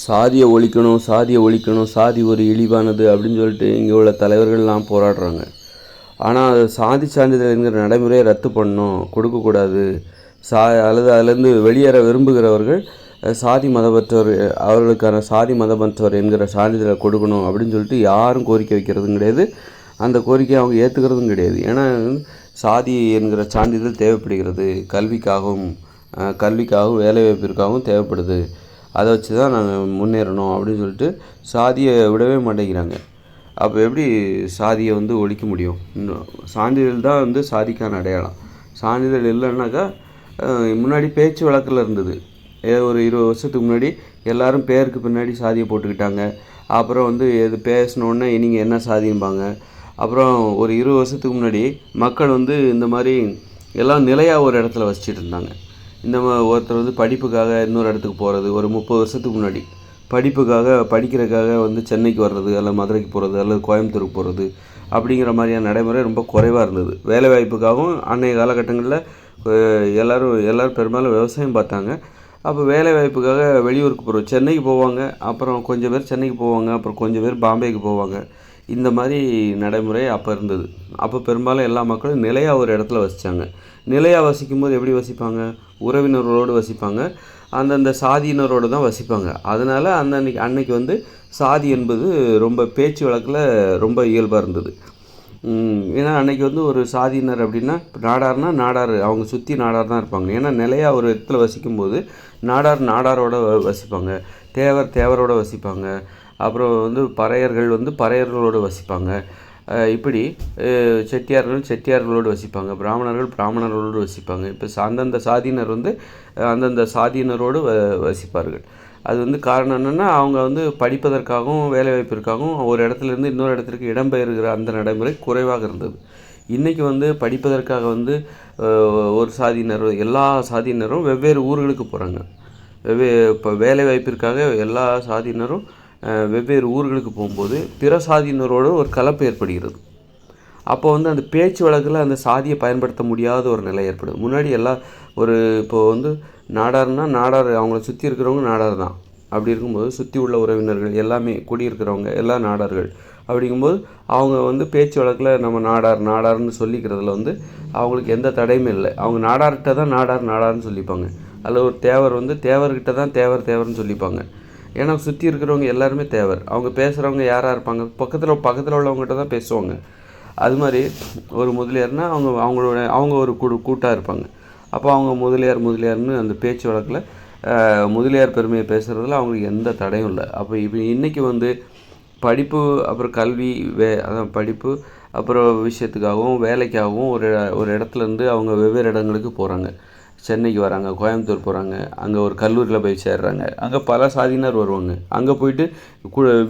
சாதியை ஒழிக்கணும், சாதியை ஒழிக்கணும், சாதி ஒரு இழிவானது அப்படின்னு சொல்லிட்டு இங்கே உள்ள தலைவர்கள்லாம் போராடுறாங்க. ஆனால் அது சாதி சான்றிதழ்ங்கிற நடைமுறையை ரத்து பண்ணணும், கொடுக்கக்கூடாது. அல்லது அதிலேருந்து வெளியேற விரும்புகிறவர்கள் சாதி மதமற்றவர், அவர்களுக்கான சாதி மதமற்றவர் என்கிற சான்றிதழை கொடுக்கணும் அப்படின்னு சொல்லிட்டு யாரும் கோரிக்கை வைக்கிறதும் கிடையாது. அந்த கோரிக்கையை அவங்க ஏற்றுக்கிறதும் கிடையாது. ஏன்னா சாதி என்கிற சான்றிதழ் தேவைப்படுகிறது, கல்விக்காகவும் வேலைவாய்ப்பிற்காகவும் தேவைப்படுது. அதை வச்சு தான் நாங்கள் முன்னேறணும் அப்படின்னு சொல்லிட்டு சாதியை விடவே மாட்டேங்கிறாங்க. அப்போ எப்படி சாதியை ஒழிக்க முடியும்? சான்றிதழ் தான் சாதிக்கான அடையாளம். சான்றிதழ் இல்லைன்னாக்கா முன்னாடி பேச்சு வழக்கில் இருந்தது. ஒரு 20 வருஷத்துக்கு முன்னாடி எல்லோரும் பேருக்கு பின்னாடி சாதியை போட்டுக்கிட்டாங்க. அப்புறம் எது பேசினோன்னே நீங்கள் என்ன சாதிம்பாங்க. அப்புறம் ஒரு 20 வருஷத்துக்கு முன்னாடி மக்கள் இந்த மாதிரி எல்லாம் நிலையாக ஒரு இடத்துல வச்சுட்டு இருந்தாங்க. ஒருத்தர் படிப்புக்காக இன்னொரு இடத்துக்கு போகிறது, ஒரு 30 வருஷத்துக்கு முன்னாடி படிக்கிறதுக்காக சென்னைக்கு வர்றது, அல்லது மதுரைக்கு போகிறது, அல்லது கோயம்புத்தூருக்கு போகிறது அப்படிங்கிற மாதிரியான நடைமுறை ரொம்ப குறைவாக இருந்தது. வேலைவாய்ப்புக்காகவும் அன்றைய காலகட்டங்களில் எல்லோரும் பெரும்பாலும் விவசாயம் பார்த்தாங்க. அப்போ வேலைவாய்ப்புக்காக வெளியூருக்கு போகிறோம், சென்னைக்கு போவாங்க, அப்புறம் கொஞ்சம் பேர் சென்னைக்கு போவாங்க, அப்புறம் கொஞ்சம் பேர் பாம்பேக்கு போவாங்க. இந்த மாதிரி நடைமுறை அப்போ இருந்தது. அப்போ பெரும்பாலும் எல்லா மக்களும் நிலையாக ஒரு இடத்துல வசித்தாங்க. நிலையாக வசிக்கும்போது எப்படி வசிப்பாங்க? உறவினர்களோடு வசிப்பாங்க, அந்தந்த சாதியினரோடு தான் வசிப்பாங்க. அதனால் அன்னைக்கு சாதி என்பது ரொம்ப பேச்சு வழக்கில் ரொம்ப இயல்பாக இருந்தது. ஏன்னா அன்றைக்கி ஒரு சாதியினர் அப்படின்னா நாடார், அவங்க சுற்றி நாடார் தான் இருப்பாங்க. ஏன்னா நிலையாக ஒரு இடத்துல வசிக்கும்போது நாடாரோட வசிப்பாங்க, தேவரோட வசிப்பாங்க, அப்புறம் பறையர்கள் பறையர்களோடு வசிப்பாங்க. இப்படி செட்டியார்களோடு வசிப்பாங்க, பிராமணர்களோடு வசிப்பாங்க. இப்போ அந்தந்த சாதியினர் அந்தந்த சாதியினரோடு வசிப்பார்கள். அது காரணம் என்னென்னா அவங்க படிப்பதற்காகவும் வேலைவாய்ப்பிற்காகவும் ஒரு இடத்துலேருந்து இன்னொரு இடத்திற்கு இடம்பெயர்கிற அந்த நடைமுறை குறைவாக இருந்தது. இன்றைக்கி படிப்பதற்காக ஒரு சாதியினர், எல்லா சாதியினரும் வெவ்வேறு ஊர்களுக்கு போகிறாங்க. இப்போ வேலைவாய்ப்பிற்காக எல்லா சாதியினரும் வெவ்வேறு ஊர்களுக்கு போகும்போது பிற சாதியினரோடு ஒரு கலப்பு ஏற்படுகிறது. அப்போ அந்த பேச்சு வழக்கில் அந்த சாதியை பயன்படுத்த முடியாத ஒரு நிலை ஏற்படுது. முன்னாடி இப்போது நாடார், அவங்கள சுற்றி இருக்கிறவங்க நாடார் தான். அப்படி இருக்கும்போது சுற்றி உள்ள உறவினர்கள் எல்லாமே குடியிருக்கிறவங்க எல்லாம் நாடார்கள். அப்படிங்கும்போது அவங்க பேச்சு வழக்கில் நம்ம நாடார்னு சொல்லிக்கிறதுல அவங்களுக்கு எந்த தடையுமே இல்லை. அவங்க நாடார்கிட்ட தான் நாடார்னு சொல்லிப்பாங்க. அதில் ஒரு தேவர் தேவர்கிட்ட தான் தேவர்னு சொல்லிப்பாங்க. ஏன்னா சுற்றி இருக்கிறவங்க எல்லாருமே தேவர். அவங்க பேசுகிறவங்க யாராக இருப்பாங்க? பக்கத்தில் உள்ளவங்ககிட்ட தான் பேசுவாங்க. அது மாதிரி ஒரு முதலியார்னால் அவங்க ஒரு கூட்டாக இருப்பாங்க. அப்போ அவங்க முதலியார்னு அந்த பேச்சு வழக்கில் முதலியார் பெருமையை பேசுகிறதுல அவங்களுக்கு எந்த தடையும் இல்லை. அப்போ இப்போ இன்றைக்கி படிப்பு, அப்புறம் கல்வி, அதான் படிப்பு அப்புறம் விஷயத்துக்காகவும் வேலைக்காகவும் ஒரு இடத்துலேருந்து அவங்க வெவ்வேறு இடங்களுக்கு போகிறாங்க. சென்னைக்கு வராங்க, கோயம்புத்தூர் போகிறாங்க, அங்கே ஒரு கல்லூரியில் போய் சேர்றாங்க. அங்கே பல சாதியினர் வருவாங்க. அங்கே போயிட்டு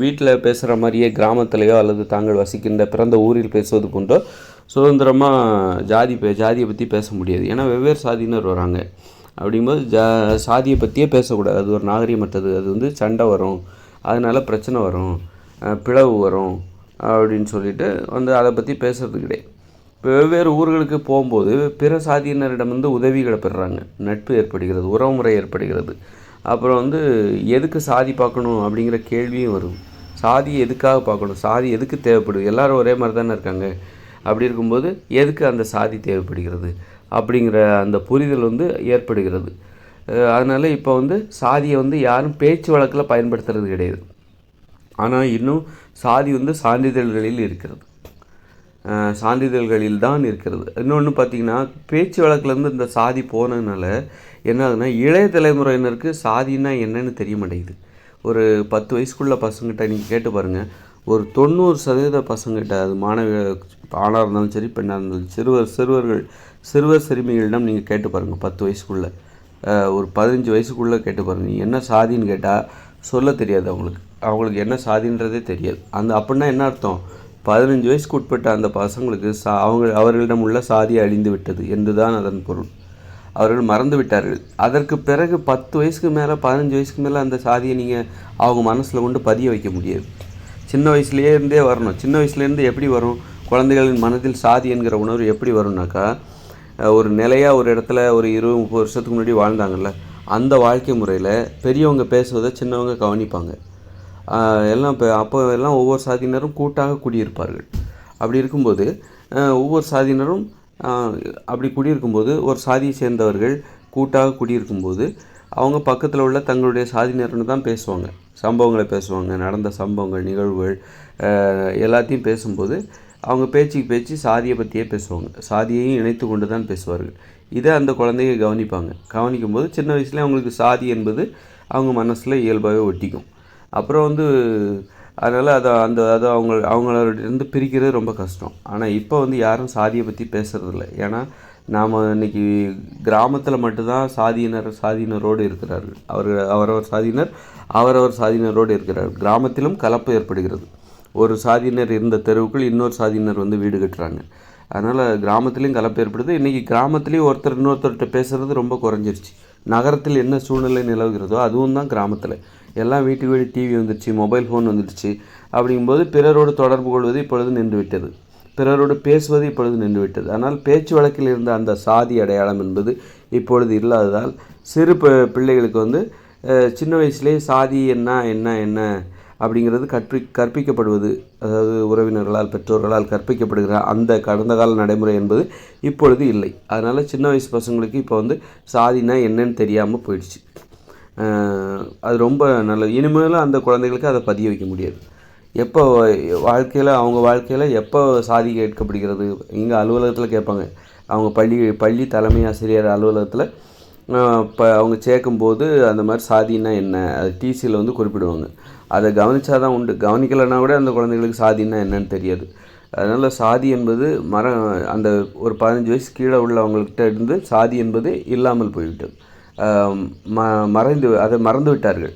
வீட்டில் பேசுகிற மாதிரியே கிராமத்திலேயோ அல்லது தாங்கள் வசிக்கின்ற பிறந்த ஊரில் பேசுவது போன்றோ சுதந்திரமாக ஜாதியை பற்றி பேச முடியாது. ஏன்னா வெவ்வேறு சாதியினர் வராங்க. அப்படிங்கும்போது சாதியை பற்றியே பேசக்கூடாது. அது ஒரு நாகரிகமற்றது. அது சண்டை வரும், அதனால் பிரச்சனை வரும், பிளவு வரும் அப்படின்னு சொல்லிட்டு அதை பற்றி பேசுகிறது கிடையாது. இப்போ வெவ்வேறு ஊர்களுக்கு போகும்போது பிற சாதியினரிடம் உதவிகளை பெறுறாங்க, நட்பு ஏற்படுகிறது, உறவுமுறை ஏற்படுகிறது. அப்புறம் எதுக்கு சாதி பார்க்கணும் அப்படிங்கிற கேள்வியும் வரும். சாதி எதுக்காக பார்க்கணும்? சாதி எதுக்கு தேவைப்படுது? எல்லோரும் ஒரே மாதிரி தானே இருக்காங்க. அப்படி இருக்கும்போது எதுக்கு அந்த சாதி தேவைப்படுகிறது அப்படிங்கிற அந்த புரிதல் ஏற்படுகிறது. அதனால் இப்போ சாதியை யாரும் பேச்சு வழக்கில் பயன்படுத்துறது கிடையாது. ஆனால் இன்னும் சாதி சான்றிதழ்களில் இருக்கிறது, சான்றிதழ்களில் தான் இருக்கிறது. இன்னொன்று பார்த்திங்கன்னா, பேச்சு வழக்கிலேருந்து இந்த சாதி போனதுனால என்ன ஆகுதுன்னா, இளைய தலைமுறையினருக்கு சாதின்னா என்னன்னு தெரிய மாட்டேங்குது. ஒரு 10 வயசுக்குள்ள பசங்கிட்ட நீங்கள் கேட்டு பாருங்கள், ஒரு 90% பசங்கிட்ட, அது ஆணாக இருந்தாலும் சரி பெண்ணாக இருந்தாலும் சிறுவர் சிறுமிகளிடம் நீங்கள் கேட்டு பாருங்கள். 10 வயசுக்குள்ளே, ஒரு 15 வயசுக்குள்ளே கேட்டு பாருங்கள். நீங்கள் என்ன சாதின்னு கேட்டால் சொல்ல தெரியாது. அவங்களுக்கு என்ன சாதின்றதே தெரியாது. அப்படின்னா என்ன அர்த்தம்? 15 வயசுக்கு உட்பட்ட அந்த பசங்களுக்கு அவர்களிடம் உள்ள சாதி அழிந்து விட்டது என்றுதான் அதன் பொருள். அவர்கள் மறந்து விட்டார்கள். அதற்கு பிறகு 10 வயசுக்கு மேலே 15 வயசுக்கு மேலே அந்த சாதியை நீங்கள் அவங்க மனசில் கொண்டு பதிய வைக்க முடியாது. சின்ன வயசுலேருந்தே வரணும். சின்ன வயசுலேருந்து எப்படி வரும்? குழந்தைகளின் மனதில் சாதி என்கிற உணர்வு எப்படி வரும்னாக்கா, ஒரு நிலையாக ஒரு இடத்துல ஒரு 20-30 வருஷத்துக்கு முன்னாடி வாழ்ந்தாங்கல்ல, அந்த வாழ்க்கை முறையில் பெரியவங்க பேசுவதை சின்னவங்க கவனிப்பாங்க. எல்லாம் அப்போ எல்லாம் ஒவ்வொரு சாதியினரும் கூட்டாக குடியிருப்பார்கள். அப்படி இருக்கும்போது ஒவ்வொரு சாதியினரும் அப்படி குடியிருக்கும்போது ஒரு சாதியை சேர்ந்தவர்கள் கூட்டாக குடியிருக்கும்போது அவங்க பக்கத்தில் உள்ள தங்களுடைய சாதியினர்னு தான் பேசுவாங்க. சம்பவங்களை பேசுவாங்க, நடந்த சம்பவங்கள், நிகழ்வுகள் எல்லாத்தையும் பேசும்போது அவங்க பேச்சுக்கு பேச்சு சாதியை பற்றியே பேசுவாங்க. சாதியையும் இணைத்து கொண்டு தான் பேசுவார்கள். இதை அந்த குழந்தைங்க கவனிப்பாங்க. கவனிக்கும்போது சின்ன வயசுலேயே அவங்களுக்கு சாதி என்பது அவங்க மனசில் இயல்பாகவே ஒட்டிக்கும். அப்புறம் அதனால் அதை அவங்களிருந்து பிரிக்கிறது ரொம்ப கஷ்டம். ஆனால் இப்போ யாரும் சாதியை பற்றி பேசுகிறதில்ல. ஏன்னா நாம் இன்றைக்கி கிராமத்தில் மட்டும்தான் சாதியினரோடு இருக்கிறார்கள். அவரவர் சாதியினரோடு இருக்கிறார்கள். கிராமத்திலும் கலப்பு ஏற்படுகிறது. ஒரு சாதியினர் இருந்த தெருவுக்குள் இன்னொரு சாதியினர் வீடு கட்டுறாங்க. அதனால் கிராமத்துலேயும் கலப்பு ஏற்படுது. இன்றைக்கி கிராமத்துலேயும் ஒருத்தர் இன்னொருத்தர்கிட்ட பேசுகிறது ரொம்ப குறைஞ்சிருச்சு. நகரத்தில் என்ன சூழ்நிலை நிலவுகிறதோ அதுவும் தான் கிராமத்தில். எல்லாம் வீட்டுக்கு வீடு டிவி வந்துடுச்சு, மொபைல் ஃபோன் வந்துடுச்சு. அப்படிங்கும்போது பிறரோடு தொடர்பு கொள்வது இப்பொழுது நின்றுவிட்டது. பிறரோடு பேசுவது இப்பொழுது நின்றுவிட்டது. ஆனால் பேச்சு வழக்கில் இருந்த அந்த சாதி அடையாளம் என்பது இப்பொழுது இல்லாததால் சிறு பிள்ளைகளுக்கு சின்ன வயசுலேயே சாதி என்ன அப்படிங்கிறது கற்பிக்கப்படுவது, அதாவது உறவினர்களால் பெற்றோர்களால் கற்பிக்கப்படுகிற அந்த கடந்த கால நடைமுறை என்பது இப்பொழுது இல்லை. அதனால் சின்ன வயசு பசங்களுக்கு இப்போ சாதினா என்னன்னு தெரியாமல் போயிடுச்சு. அது ரொம்ப நல்லது. இனிமேலும் அந்த குழந்தைகளுக்கு அதை பதிய வைக்க முடியாது. எப்போ அவங்க வாழ்க்கையில் எப்போ சாதி கேட்கப்படுகிறது? இங்கே அலுவலகத்தில் கேட்பாங்க. அவங்க பள்ளி தலைமை ஆசிரியர் அலுவலகத்தில் அவங்க சேர்க்கும்போது அந்த மாதிரி சாதின்னா என்ன, அது டிசியில் குறிப்பிடுவாங்க. அதை கவனித்தா தான் உண்டு. கவனிக்கலைன்னா கூட அந்த குழந்தைகளுக்கு சாதின்னா என்னன்னு தெரியாது. அதனால் சாதி என்பது அந்த ஒரு 15 வயசு கீழே உள்ளவங்கள்கிட்ட இருந்து சாதி என்பது இல்லாமல் போய்விட்டது. அதை மறந்து விட்டார்கள்.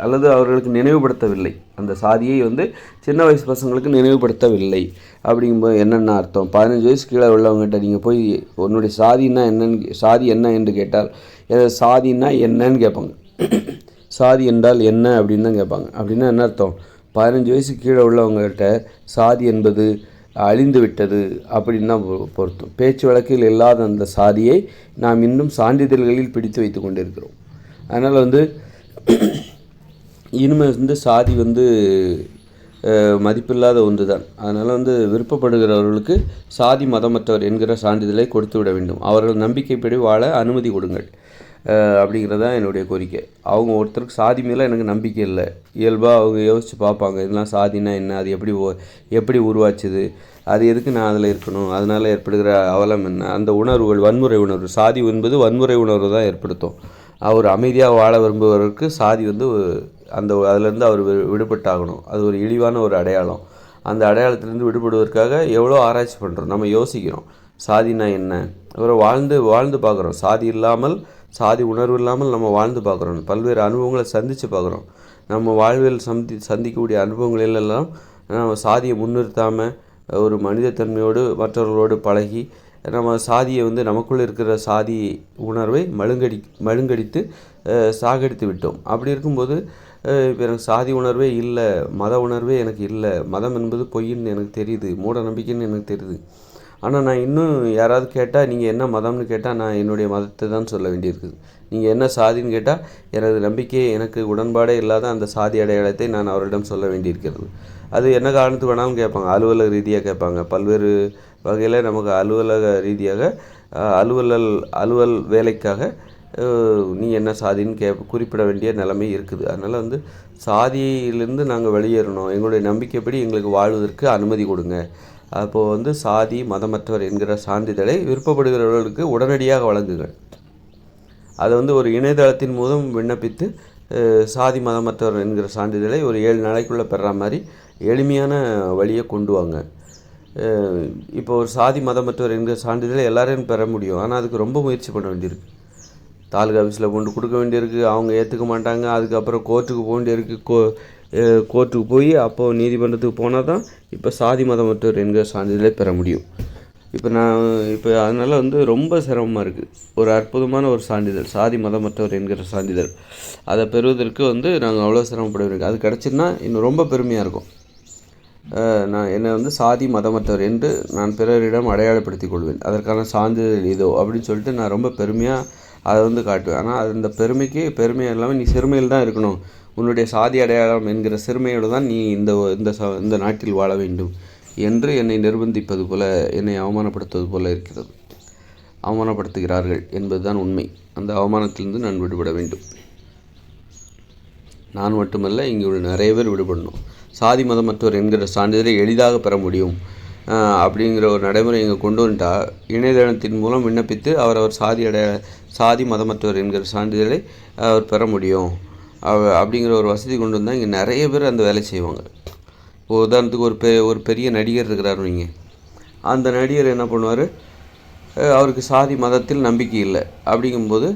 அல்லது அவர்களுக்கு நினைவுபடுத்தவில்லை. அந்த சாதியை சின்ன வயசு பசங்களுக்கு நினைவுபடுத்தவில்லை. அப்படிங்கும்போது என்னென்ன அர்த்தம்? 15 வயசு கீழே உள்ளவங்ககிட்ட நீங்கள் போய் உன்னுடைய சாதி என்ன என்று கேட்டால் சாதின்னா என்னன்னு கேட்பாங்க. சாதி என்றால் என்ன அப்படின்னு தான் கேட்பாங்க. அப்படின்னா என்ன அர்த்தம்? 15 வயசு கீழே உள்ளவங்ககிட்ட சாதி என்பது அழிந்து விட்டது அப்படின்னு தான் பொருத்தம். பேச்சு வழக்கில் இல்லாத அந்த சாதியை நாம் இன்னும் சான்றிதழ்களில் பிடித்து வைத்து கொண்டிருக்கிறோம். அதனால் இனிமேல் சாதி மதிப்பில்லாத ஒன்று தான். அதனால் விருப்பப்படுகிறவர்களுக்கு சாதி மதமற்றவர் என்கிற சான்றிதழை கொடுத்து விட வேண்டும். அவர்கள் நம்பிக்கைப்படி வாழ அனுமதி கொடுங்கள் அப்படிங்கிறது தான் என்னுடைய கோரிக்கை. அவங்க ஒருத்தருக்கு சாதி மேலே எனக்கு நம்பிக்கை இல்லை. இயல்பாக அவங்க யோசித்து பார்ப்பாங்க, இதெல்லாம் சாதினா என்ன, அது எப்படி உருவாச்சுது, அது எதுக்கு நான் அதில் இருக்கணும், அதனால் ஏற்படுகிற அவலம் என்ன, அந்த உணர்வுகள், வன்முறை உணர்வு. சாதி என்பது வன்முறை உணர்வு தான் ஏற்படுத்தும். அவர் அமைதியாக வாழ விரும்புவதற்கு சாதி அதிலேருந்து அவர் விடுபட்டாகணும். அது ஒரு இழிவான ஒரு அடையாளம். அந்த அடையாளத்திலேருந்து விடுபடுவதற்காக எவ்வளோ ஆராய்ச்சி பண்ணுறோம், நம்ம யோசிக்கிறோம். சாதினா என்ன, அப்புறம் வாழ்ந்து பார்க்குறோம். சாதி உணர்வு இல்லாமல் நம்ம வாழ்ந்து பார்க்குறோம். பல்வேறு அனுபவங்களை சந்தித்து பார்க்குறோம். நம்ம வாழ்வில் சந்திக்கக்கூடிய அனுபவங்களிலெல்லாம் நம்ம சாதியை முன்னிறுத்தாமல் ஒரு மனிதத்தன்மையோடு மற்றவர்களோடு பழகி நம்ம சாதியை நமக்குள்ளே இருக்கிற சாதி உணர்வை மழுங்கடித்து சாகடித்து விட்டோம். அப்படி இருக்கும்போது இப்போ எனக்கு சாதி உணர்வே இல்லை, மத உணர்வே எனக்கு இல்லை, மதம் என்பது பொய்ன்னு எனக்கு தெரியுது, மூட நம்பிக்கைன்னு எனக்கு தெரியுது. ஆனால் நான் இன்னும் யாராவது கேட்டால் நீங்கள் என்ன மதம்னு கேட்டால் நான் என்னுடைய மதத்தை தான் சொல்ல வேண்டியிருக்குது. நீங்கள் என்ன சாதின்னு கேட்டால் எனது நம்பிக்கை, எனக்கு உடன்பாடே இல்லாத அந்த சாதி அடையாளத்தை நான் அவரிடம் சொல்ல வேண்டியிருக்கிறது. அது என்ன காரணத்துக்கு வேணாலும் கேட்பாங்க. அலுவலக ரீதியாக கேட்பாங்க. பல்வேறு வகையில் நமக்கு அலுவலக ரீதியாக அலுவல் வேலைக்காக நீ என்ன சாதின்னு குறிப்பிட வேண்டிய நிலைமை இருக்குது. அதனால் சாதியிலிருந்து நாங்கள் வெளியேறணும், எங்களுடைய நம்பிக்கைப்படி எங்களுக்கு வாழ்வதற்கு அனுமதி கொடுங்க. அப்போது சாதி மதமற்றவர் என்கிற சான்றிதழை விருப்பப்படுகிறவர்களுக்கு உடனடியாக வழங்குங்கள். அதை ஒரு இணையதளத்தின் மூலம் விண்ணப்பித்து சாதி மதமற்றவர் என்கிற சான்றிதழை ஒரு 7 நாளைக்குள்ளே பெற மாதிரி எளிமையான வழியை கொண்டு வாங்க. இப்போ ஒரு சாதி மதமற்றவர் என்கிற சான்றிதழை எல்லாரையும் பெற முடியும். ஆனால் அதுக்கு ரொம்ப முயற்சி பண்ண வேண்டியிருக்கு. தாலுகா ஆஃபீஸில் கொண்டு கொடுக்க வேண்டியிருக்கு. அவங்க ஏற்றுக்க மாட்டாங்க. அதுக்கப்புறம் கோர்ட்டுக்கு போக வேண்டியிருக்கு. கோர்ட்டுக்கு போய் அப்போது நீதிமன்றத்துக்கு போனால் தான் இப்போ சாதி மதமற்றவர் என்கிற சான்றிதழை பெற முடியும். இப்போ அதனால் ரொம்ப சிரமமாக இருக்குது. ஒரு அற்புதமான ஒரு சான்றிதழ், சாதி மதமற்றவர் என்கிற சான்றிதழ், அதை பெறுவதற்கு நாங்கள் அவ்வளோ சிரமப்பட வேண்டியிருக்கு. அது கிடச்சின்னா இன்னும் ரொம்ப பெருமையாக இருக்கும். நான் என்னை சாதி மதமற்றவர் என்று நான் பிறரிடம் அடையாளப்படுத்திக் கொள்வேன், அதற்கான சான்றிதழ் இதோ அப்படின்னு சொல்லிட்டு நான் ரொம்ப பெருமையாக அதை வந்து காட்டுவேன். ஆனால் அது இந்த பெருமை இல்லாமல் நீ சிறுமையில் தான் இருக்கணும், உன்னுடைய சாதி அடையாளம் என்கிற சிறுமையோடு தான் நீ இந்த நாட்டில் வாழ வேண்டும் என்று என்னை நிர்பந்திப்பது போல, என்னை அவமானப்படுத்துவது போல இருக்கிறது. அவமானப்படுத்துகிறார்கள் என்பதுதான் உண்மை. அந்த அவமானத்திலிருந்து நான் விடுபட வேண்டும். நான் மட்டுமல்ல, இங்கே உள்ள நிறைய பேர் விடுபடணும். சாதி மதமற்றவர் என்கிற சான்றிதழை எளிதாக பெற முடியும் அப்படிங்கிற ஒரு நடைமுறை இங்கே கொண்டு வந்துட்டா, இணையதளத்தின் மூலம் விண்ணப்பித்து அவர் சாதி மதமற்றவர் என்கிற சான்றிதழை அவர் பெற முடியும் அப்படிங்கிற ஒரு வசதி கொண்டு வந்தால் இங்கே நிறைய பேர் அந்த வேலை செய்வாங்க. உதாரணத்துக்கு ஒரு பெரிய நடிகர் இருக்கிறார் வைங்க. அந்த நடிகர் என்ன பண்ணுவார், அவருக்கு சாதி மதத்தில் நம்பிக்கை இல்லை. அப்படிங்கும்போது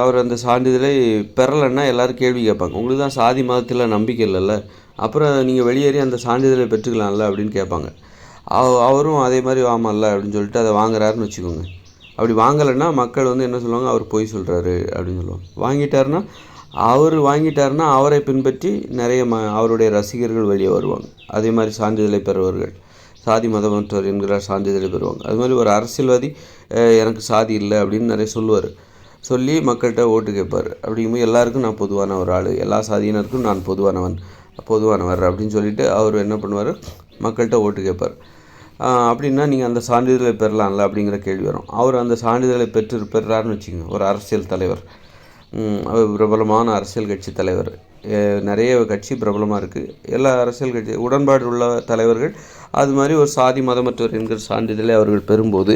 அவர் அந்த சான்றிதழை பெறலைன்னா எல்லோரும் கேள்வி கேட்பாங்க, உங்களுக்கு தான் சாதி மதத்தில் நம்பிக்கை இல்லைல்ல, அப்புறம் நீங்கள் வெளியேறி அந்த சான்றிதழை பெற்றுக்கலாம்ல அப்படின்னு கேட்பாங்க. அவரும் அதே மாதிரி ஆமாம்ல அப்படின்னு சொல்லிட்டு அதை வாங்குறாருன்னு வச்சுக்கோங்க. அப்படி வாங்கலைன்னா மக்கள் வந்து என்ன சொல்லுவாங்க, அவர் பொய் சொல்கிறாரு அப்படின்னு சொல்லுவாங்க. வாங்கிட்டாருன்னா அவரை பின்பற்றி நிறைய அவருடைய ரசிகர்கள் வெளியே வருவாங்க. அதே மாதிரி சான்றிதழை பெறுவார்கள், சாதி மதமற்றவர் என்கிற சான்றிதழை பெறுவாங்க. அது மாதிரி ஒரு அரசியல்வாதி எனக்கு சாதி இல்லை அப்படின்னு நிறைய சொல்லி மக்கள்கிட்ட ஓட்டு கேட்பார். அப்படிங்கும்போது எல்லாருக்கும் நான் பொதுவான ஒரு ஆள், எல்லா சாதியினருக்கும் நான் பொதுவானவர் அப்படின்னு சொல்லிட்டு அவர் என்ன பண்ணுவார், மக்கள்கிட்ட ஓட்டு கேட்பார். அப்படின்னா நீங்கள் அந்த சான்றிதழை பெறலாம்ல அப்படிங்கிற கேள்வி வரும். அவர் அந்த சான்றிதழை பெறுறாருன்னு வச்சுக்கோங்க. ஒரு அரசியல் தலைவர், பிரபலமான அரசியல் கட்சி தலைவர், நிறைய கட்சி பிரபலமாக இருக்குது, எல்லா அரசியல் கட்சி உடன்பாடு உள்ள தலைவர்கள் அது மாதிரி ஒரு சாதி மதமற்றவர் என்கிற சான்றிதழை அவர்கள் பெறும்போது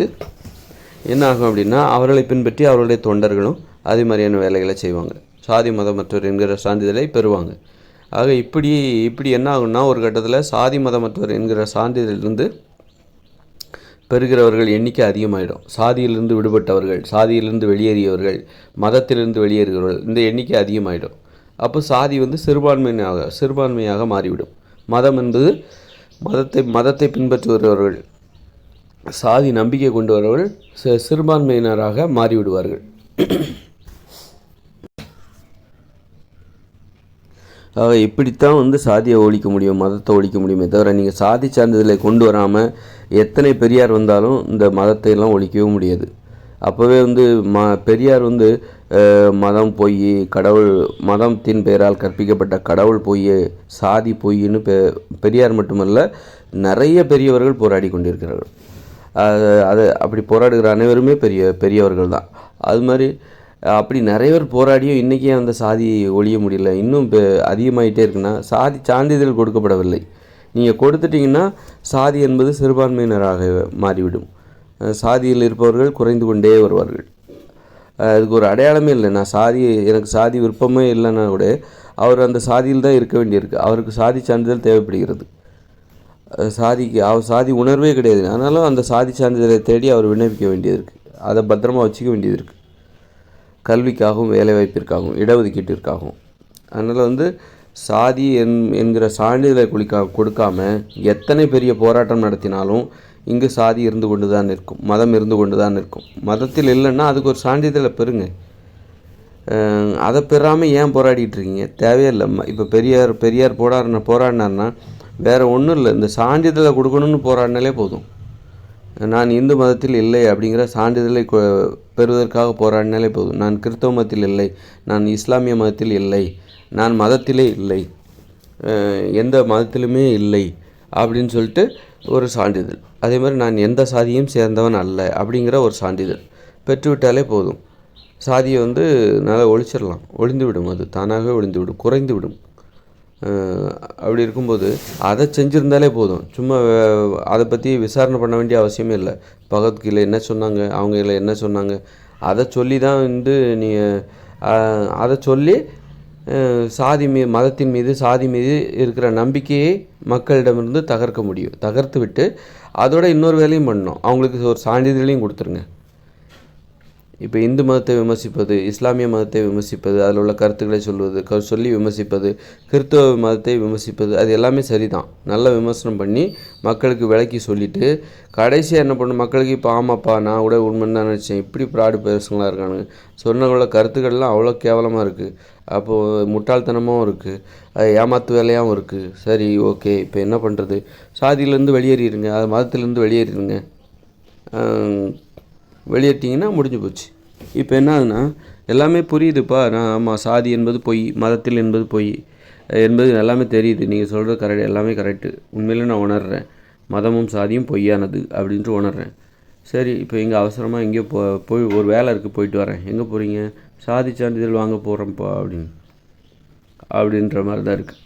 என்ன ஆகும் அப்படின்னா, அவர்களை பின்பற்றி அவர்களுடைய தொண்டர்களும் அதே மாதிரியான வேலைகளை செய்வாங்க, சாதி மதமற்றவர் என்கிற சான்றிதழை பெறுவாங்க. ஆக இப்படி என்ன ஆகும்னா, ஒரு கட்டத்தில் சாதி மதமற்றவர் என்கிற சான்றிதழிலிருந்து பெறுகிறவர்கள் எண்ணிக்கை அதிகமாகிடும். சாதியிலிருந்து விடுபட்டவர்கள், சாதியிலிருந்து வெளியேறியவர்கள், மதத்திலிருந்து வெளியேறுகிறவர்கள், இந்த எண்ணிக்கை அதிகமாகிடும். அப்போ சாதி வந்து சிறுபான்மையாக மாறிவிடும். மதம் என்பது மதத்தை பின்பற்றுகிறவர்கள், சாதி நம்பிக்கை கொண்டு வரவர்கள் சிறுபான்மையினராக மாறிவிடுவார்கள். இப்படித்தான் வந்து சாதியை ஒழிக்க முடியும், மதத்தை ஒழிக்க முடியுமே தவிர நீங்கள் சாதி சான்றிதழை கொண்டு வராமல் எத்தனை பெரியார் வந்தாலும் இந்த மதத்தை எல்லாம் ஒழிக்கவே முடியாது. அப்போவே வந்து பெரியார் வந்து மதம் பொய், மதத்தின் பெயரால் கற்பிக்கப்பட்ட கடவுள் பொய், சாதி பொய்ன்னு பெரியார் மட்டுமல்ல நிறைய பெரியவர்கள் போராடி கொண்டிருக்கிறார்கள். அப்படி போராடுகிற அனைவருமே பெரியவர்கள் தான். அது மாதிரி அப்படி நிறைய பேர் போராடியும் இன்றைக்கே அந்த சாதி ஒழிய முடியல, இன்னும் அதிகமாகிட்டே இருக்குன்னா சாதி சான்றிதழ் கொடுக்கப்படவில்லை. நீங்கள் கொடுத்துட்டிங்கன்னா சாதி என்பது சிறுபான்மையினராக மாறிவிடும். சாதியில் இருப்பவர்கள் குறைந்து கொண்டே வருவார்கள். அதுக்கு ஒரு அடையாளமே இல்லை. எனக்கு சாதி விருப்பமே இல்லைன்னா கூட அவர் அந்த சாதியில் தான் இருக்க வேண்டியிருக்கு. அவருக்கு சாதி சான்றிதழ் தேவைப்படுகிறது. சாதி உணர்வே கிடையாது, ஆனாலும் அந்த சாதி சான்றிதழை தேடி அவர் விண்ணப்பிக்க வேண்டியது இருக்குது. அதை பத்திரமா வச்சுக்க வேண்டியது இருக்குது, கல்விக்காகவும் வேலைவாய்ப்பிற்காகவும் இடஒதுக்கீட்டிற்காகவும். அதனால் வந்து சாதி என்கிற சான்றிதழை கொடுக்காம எத்தனை பெரிய போராட்டம் நடத்தினாலும் இங்கு சாதி இருந்து கொண்டு தான் இருக்கும், மதம் இருந்து கொண்டு தான் இருக்கும். மதத்தில் இல்லைன்னா அதுக்கு ஒரு சான்றிதழை பெறுங்க. அதை பெறாமல் ஏன் போராடிட்டு இருக்கீங்க? தேவையில்லை. இப்போ பெரியார் போராடினார்னா வேறு ஒன்றும் இல்லை, இந்த சான்றிதழை கொடுக்கணும்னு போராடினாலே போதும். நான் இந்து மதத்தில் இல்லை அப்படிங்கிற சான்றிதழை பெறுவதற்காக போராடினாலே போதும். நான் கிறிஸ்தவ மதத்தில் இல்லை, நான் இஸ்லாமிய மதத்தில் இல்லை, நான் மதத்திலே இல்லை, எந்த மதத்திலுமே இல்லை அப்படின்னு சொல்லிட்டு ஒரு சான்றிதழ். அதே மாதிரி நான் எந்த சாதியும் சேர்ந்தவன் அல்ல அப்படிங்கிற ஒரு சான்றிதழ் பெற்றுவிட்டாலே போதும். சாதியை வந்து நல்லா ஒழிந்துவிடும், அது தானாகவே ஒழிந்துவிடும், குறைந்துவிடும். அப்படி இருக்கும்போது அதை செஞ்சுருந்தாலே போதும். சும்மா அதை பற்றி விசாரணை பண்ண வேண்டிய அவசியமே இல்லை. பகவத்கீதையில் என்ன சொன்னாங்க, அவங்க இதில் என்ன சொன்னாங்க, அதை சொல்லி தான் வந்து அதை சொல்லி மதத்தின் மீது சாதி மீது இருக்கிற நம்பிக்கையை மக்களிடமிருந்து தகர்க்க முடியும். தகர்த்து விட்டு அதோட இன்னொரு வேலையும் பண்ணணும், அவங்களுக்கு ஒரு சான்றிதழையும் கொடுத்துருங்க. இப்போ இந்து மதத்தை விமர்சிப்பது, இஸ்லாமிய மதத்தை விமர்சிப்பது, அதில் உள்ள கருத்துக்களை சொல்லி விமர்சிப்பது, கிறிஸ்தவ மதத்தை விமர்சிப்பது, அது எல்லாமே சரிதான். நல்ல விமர்சனம் பண்ணி மக்களுக்கு விளக்கி சொல்லிவிட்டு கடைசியாக என்ன பண்ணணும், மக்களுக்கு இப்போ ஆமாப்பா நான் கூட உண்மைன்னு தான் நினச்சேன், இப்படி ப்ராடு பேசுங்களாக இருக்கானுங்க, சொன்னவங்கள கருத்துக்கள்லாம் அவ்வளோ கேவலமாக இருக்குது, அப்போது முட்டாள்தனமாகவும் இருக்குது, அது ஏமாத்து வேலையாகவும் இருக்குது. சரி ஓகே, இப்போ என்ன பண்ணுறது, சாதியிலேருந்து வெளியேறிடுங்க, அது மதத்திலேருந்து வெளியேறிடுங்க. வெளியேற்றிங்கன்னா முடிஞ்சு போச்சு. இப்போ என்ன ஆகுதுன்னா எல்லாமே புரியுதுப்பா, நான் ஆமாம் சாதி என்பது பொய், மதத்தில் என்பது பொய் என்பது எல்லாமே தெரியுது, நீங்கள் சொல்கிறது கரெக்ட், எல்லாமே கரெக்டு, உண்மையிலே நான் உணர்கிறேன், மதமும் சாதியும் பொய்யானது அப்படின்ட்டு உணர்கிறேன். சரி, இப்போ இங்கே அவசரமாக எங்கேயோ போய் ஒரு வேலை இருக்குது, போயிட்டு வரேன். எங்கே போகிறீங்க? சாதி சான்றிதழ் வாங்க போகிறேன்ப்பா அப்படின்ற மாதிரி தான் இருக்குது.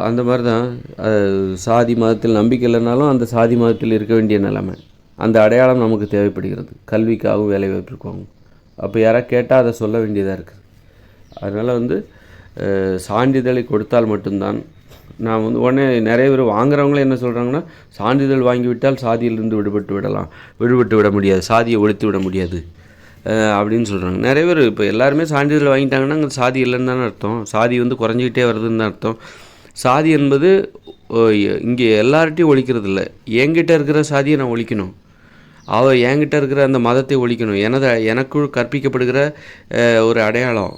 அந்த மாதிரி தான் சாதி மதத்தில் நம்பிக்கை இல்லைனாலும் அந்த சாதி மதத்தில் இருக்க வேண்டிய நிலைமை, அந்த அடையாளம் நமக்கு தேவைப்படுகிறது கல்விக்காகவும் வேலை வாய்ப்பிற்காகவும். அப்போ யாராவது கேட்டால் அதை சொல்ல வேண்டியதாக இருக்குது. அதனால் சான்றிதழை கொடுத்தால் மட்டும்தான் நான் உடனே நிறைய பேர் வாங்குறவங்களே என்ன சொல்கிறாங்கன்னா, சான்றிதழ் வாங்கிவிட்டால் சாதியிலிருந்து விடுபட்டு விட முடியாது, சாதியை ஒழித்து விட முடியாது அப்படின்னு சொல்கிறாங்க நிறைய பேர். இப்போ எல்லாருமே சான்றிதழ் வாங்கிட்டாங்கன்னா அங்கே சாதி இல்லைன்னு தானே அர்த்தம், சாதி குறைஞ்சிக்கிட்டே வருதுன்னு தான் அர்த்தம். சாதி என்பது இங்கே எல்லார்ட்டையும் ஒழிக்கிறது இல்லை, என்கிட்ட இருக்கிற சாதியை நான் ஒழிக்கணும், என்கிட்ட இருக்கிற அந்த மதத்தை ஒழிக்கணும், எனக்குள் கற்பிக்கப்படுகிற ஒரு அடையாளம்,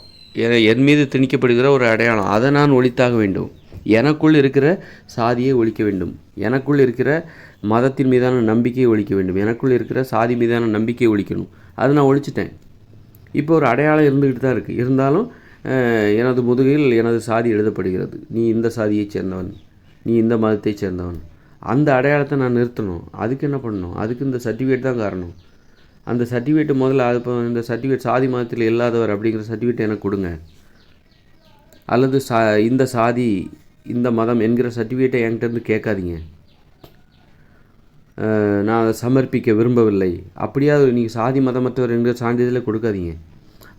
என் மீது திணிக்கப்படுகிற ஒரு அடையாளம், அதை நான் ஒழித்தாக வேண்டும். எனக்குள் இருக்கிற சாதியை ஒழிக்க வேண்டும், எனக்குள் இருக்கிற மதத்தின் மீதான நம்பிக்கையை ஒழிக்க வேண்டும், எனக்குள் இருக்கிற சாதி மீதான நம்பிக்கையை ஒழிக்கணும். அது நான் ஒழிச்சிட்டேன். இப்போ ஒரு அடையாளம் இருந்துக்கிட்டு தான் இருக்குது. இருந்தாலும் எனது முதுகில் எனது சாதி எழுதப்படுகிறது, நீ இந்த சாதியைச் சேர்ந்தவன், நீ இந்த மதத்தைச் சேர்ந்தவன். அந்த அடையாளத்தை நான் நிறுத்தணும். அதுக்கு என்ன பண்ணணும்? அதுக்கு இந்த சர்டிஃபிகேட் தான் காரணம். அந்த சர்டிஃபிகேட்டு முதல்ல இப்போ இந்த சர்டிஃபிகேட் சாதி மதத்தில் இல்லாதவர் அப்படிங்கிற சர்டிஃபிகேட் எனக்கு கொடுங்க, அல்லது இந்த சாதி இந்த மதம் என்கிற சர்டிஃபிகேட்டை என்கிட்டருந்து கேட்காதீங்க, நான் அதை சமர்ப்பிக்க விரும்பவில்லை. அப்படியாவது நீங்கள் சாதி மதமற்றவர் என்கிற சான்றிதழை கொடுக்காதீங்க.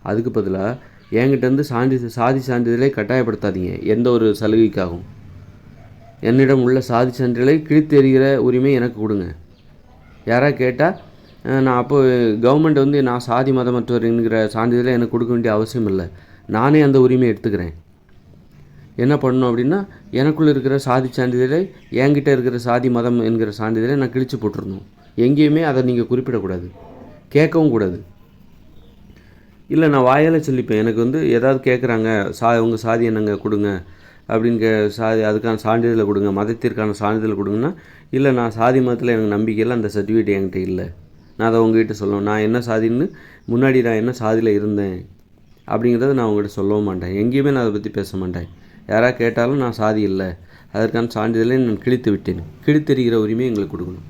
அதுக்கு பதிலாக என்கிட்டருந்து சாதி சான்றிதழை கட்டாயப்படுத்தாதீங்க எந்த ஒரு சலுகைக்காகவும். என்னிடம் உள்ள சாதி சான்றிதழை கிழித்தெறிகிற உரிமை எனக்கு கொடுங்க. யாராவது கேட்டால் நான் அப்போது கவர்மெண்ட் நான் சாதி மதமற்றவர் என்கிற சான்றிதழை எனக்கு கொடுக்க வேண்டிய அவசியம் இல்லை, நானே அந்த உரிமையை எடுத்துக்கிறேன். என்ன பண்ணணும் அப்படின்னா, எனக்குள்ளே இருக்கிற சாதி சான்றிதழை, என்கிட்ட இருக்கிற சாதி மதம் என்கிற சான்றிதழை நான் கிழிச்சு போட்டுருணும். எங்கேயுமே அதை நீங்கள் குறிப்பிடக்கூடாது, கேட்கவும் கூடாது. இல்லை நான் வாயால் சொல்லிப்பேன், எனக்கு ஏதாவது கேட்குறாங்க, உங்கள் சாதி என்னங்க கொடுங்க அப்படின்னு அதுக்கான சான்றிதழை கொடுங்க, மதத்திற்கான சான்றிதழ் கொடுங்கன்னா, இல்லை நான் சாதி மதத்தில் எனக்கு நம்பிக்கையில் அந்த சர்டிஃபிகேட் என்கிட்ட இல்லை, நான் அதை உங்ககிட்ட சொல்லணும். நான் என்ன சாதின்னு முன்னாடி நான் என்ன சாதியில் இருந்தேன் அப்படிங்கிறத நான் உங்கள்கிட்ட சொல்லவும் மாட்டேன், எங்கேயுமே நான் அதை பற்றி பேச மாட்டேன். யாராவது கேட்டாலும் நான் சாதி இல்லை, அதற்கான சான்றிதழை நான் கிழித்து விட்டேன். கிழித்தெறிகிற உரிமையை எங்களுக்கு கொடுக்கணும்.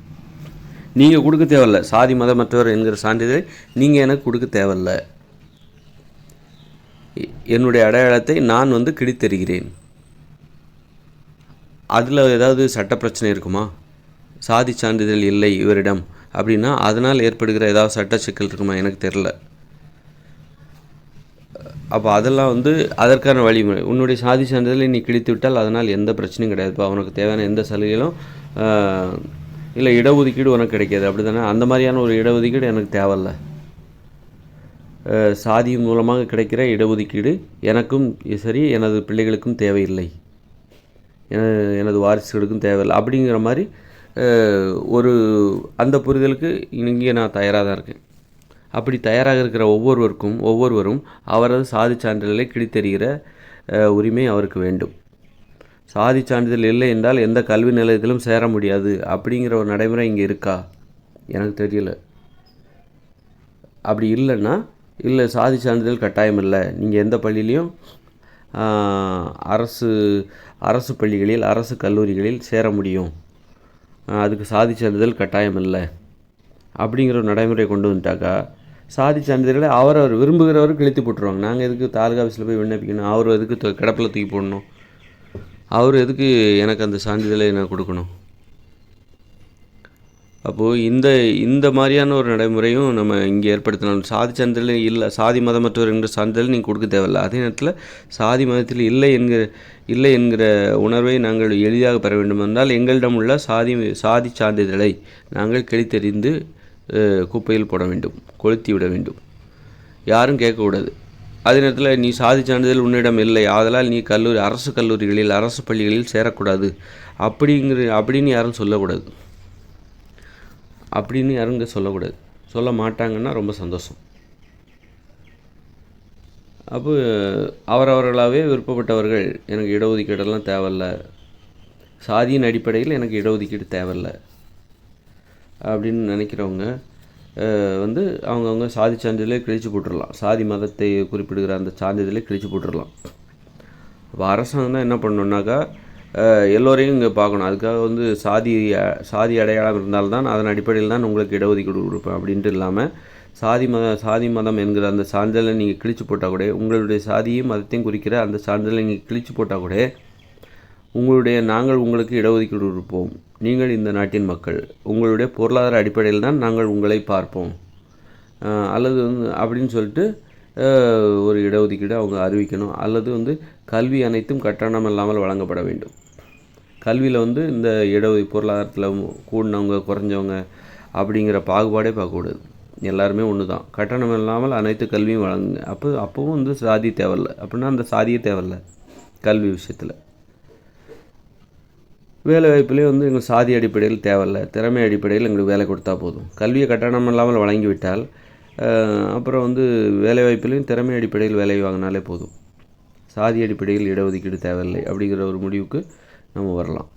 நீங்கள் கொடுக்க தேவையில்லை, சாதி மதமற்றவர் என்கிற சான்றிதழை நீங்கள் எனக்கு கொடுக்க தேவையில்லை. என்னுடைய அடையாளத்தை நான் கிழித்தெறிகிறேன். அதில் ஏதாவது சட்ட பிரச்சனை இருக்குமா? சாதி சான்றிதழ் இல்லை இவரிடம் அப்படின்னா அதனால் ஏற்படுகிற ஏதாவது சட்ட சிக்கல் இருக்குமா? எனக்கு தெரில. அப்போ அதெல்லாம் அதற்கான வழிமுறை. உன்னுடைய சாதி சான்றிதழை நீ கிழித்து விட்டால் அதனால் எந்த பிரச்சனையும் கிடையாதுப்பா, உனக்கு தேவையான எந்த சலுகைகளும் இல்லை இடஒதுக்கீடு உனக்கு கிடைக்காது, அப்படி தானே? அந்த மாதிரியான ஒரு இடஒதுக்கீடு எனக்கு தேவையில்ல. சாதியின் மூலமாக கிடைக்கிற இடஒதுக்கீடு எனக்கும் சரி எனது பிள்ளைகளுக்கும் தேவையில்லை, எனது வாரிசுகளுக்கும் தேவையில்லை அப்படிங்கிற மாதிரி ஒரு அந்த புரிதலுக்கு இங்கே நான் தயாராக தான் இருக்கேன். அப்படி தயாராக இருக்கிற ஒவ்வொருவரும் அவரது சாதி சான்றிதழை கிழித்தெறிகிற உரிமை அவருக்கு வேண்டும். சாதி சான்றிதழ் இல்லை என்றால் எந்த கல்வி நிலையத்திலும் சேர முடியாது அப்படிங்கிற ஒரு நடைமுறை இங்கே இருக்கா? எனக்கு தெரியல. அப்படி இல்லைன்னா இல்லை சாதி சான்றிதழ் கட்டாயம் இல்லை, நீங்கள் எந்த பள்ளியிலையும் அரசு பள்ளிகளில் அரசு கல்லூரிகளில் சேர முடியும், அதுக்கு சாதி சான்றிதழ் கட்டாயம் இல்லை அப்படிங்கிற ஒரு நடைமுறை கொண்டு வந்துட்டாக்கா சாதி சான்றிதழை அவர் விரும்புகிறவர் கிழித்து போட்டுருவாங்க. நாங்கள் எதுக்கு தாலுகா ஆஃபீஸில் போய் விண்ணப்பிக்கணும், அவர் எதுக்கு கிடப்பில் தூக்கி போடணும், அவர் எதுக்கு எனக்கு அந்த சான்றிதழை நான் கொடுக்கணும்? அப்போது இந்த மாதிரியான ஒரு நடைமுறையும் நம்ம இங்கே ஏற்படுத்தினாலும் சாதி சான்றிதழ் இல்லை, சாதி மதமற்றவர் என்கிற சான்றிதழ் நீங்கள் கொடுக்க தேவையில்லை. அதே நேரத்தில் சாதி மதத்தில் இல்லை என்கிற உணர்வை நாங்கள் எளிதாக பெற வேண்டும் என்றால் எங்களிடம் உள்ள சாதி சான்றிதழை நாங்கள் கிழித்தெறிந்து குப்பையில் போட வேண்டும், கொளுத்தி விட வேண்டும், யாரும் கேட்கக்கூடாது. அதே நேரத்தில் நீ சாதி சான்றிதழ் உன்னிடம் இல்லை, ஆதலால் நீ அரசு கல்லூரிகளில் அரசு பள்ளிகளில் சேரக்கூடாது அப்படின்னு யாரும் சொல்லக்கூடாது. அப்படின்னு யாரும் இங்கே சொல்லக்கூடாது. சொல்ல மாட்டாங்கன்னா ரொம்ப சந்தோஷம். அப்போ அவரவர்களாகவே விருப்பப்பட்டவர்கள் எனக்கு இடஒதுக்கீடெல்லாம் தேவையில்லை, சாதியின் அடிப்படையில் எனக்கு இடஒதுக்கீடு தேவையில்லை அப்படின்னு நினைக்கிறவங்க வந்து அவங்கவுங்க சாதி சான்றிதழே கிழிச்சு போட்டுடலாம். சாதி மதத்தை குறிப்பிடுகிற அந்த சான்றிதழை கிழிச்சு போட்டுடலாம். அப்போ அரசாங்கம் தான் என்ன பண்ணணுன்னாக்கா எல்லோரையும் இங்கே பார்க்கணும். அதுக்காக வந்து சாதி அடையாளம் இருந்தால்தான் அதன் அடிப்படையில் தான் உங்களுக்கு இடஒதுக்கீடு கொடுப்பேன் அப்படின்ட்டு இல்லாமல் சாதி மதம் என்கிற அந்த சான்றிதழை நீங்கள் கிழிச்சு போட்டால் கூட, உங்களுடைய சாதியும் மதத்தையும் குறிக்கிற அந்த சான்றிதழை நீங்கள் கிழிச்சு போட்டால் கூட நாங்கள் உங்களுக்கு இடஒதுக்கீடு கொடுப்போம், நீங்கள் இந்த நாட்டின் மக்கள், உங்களுடைய பொருளாதார அடிப்படையில் தான் நாங்கள் உங்களை பார்ப்போம் அல்லது வந்து அப்படின்னு சொல்லிட்டு ஒரு இடஒதுக்கீடு அவங்க அறிவிக்கணும். அல்லது வந்து கல்வி அனைத்தும் கட்டணம் இல்லாமல் வழங்கப்பட வேண்டும். கல்வியில் வந்து இந்த பொருளாதாரத்தில் கூடினவங்க குறைஞ்சவங்க அப்படிங்கிற பாகுபாடே பார்க்கக்கூடாது. எல்லாருமே ஒன்று தான். கட்டணம் இல்லாமல் அனைத்து கல்வியும் வழங்குங்க. அப்போவும் வந்து சாதி தேவையில்லை. அப்படின்னா அந்த சாதியே தேவையில்லை கல்வி விஷயத்தில். வேலை வாய்ப்புலேயே வந்து எங்களுக்கு சாதி அடிப்படையில் தேவையில்லை, திறமை அடிப்படையில் எங்களுக்கு வேலை கொடுத்தா போதும். கல்வியை கட்டணம் இல்லாமல் வழங்கிவிட்டால் அப்புறம் வந்து வேலைவாய்ப்புலையும் திறமை அடிப்படையில் வேலை வாங்கினாலே போதும். சாதி அடிப்படையில் இடஒதுக்கீடு தேவையில்லை அப்படிங்கிற ஒரு முடிவுக்கு நம்ம வரலாம்.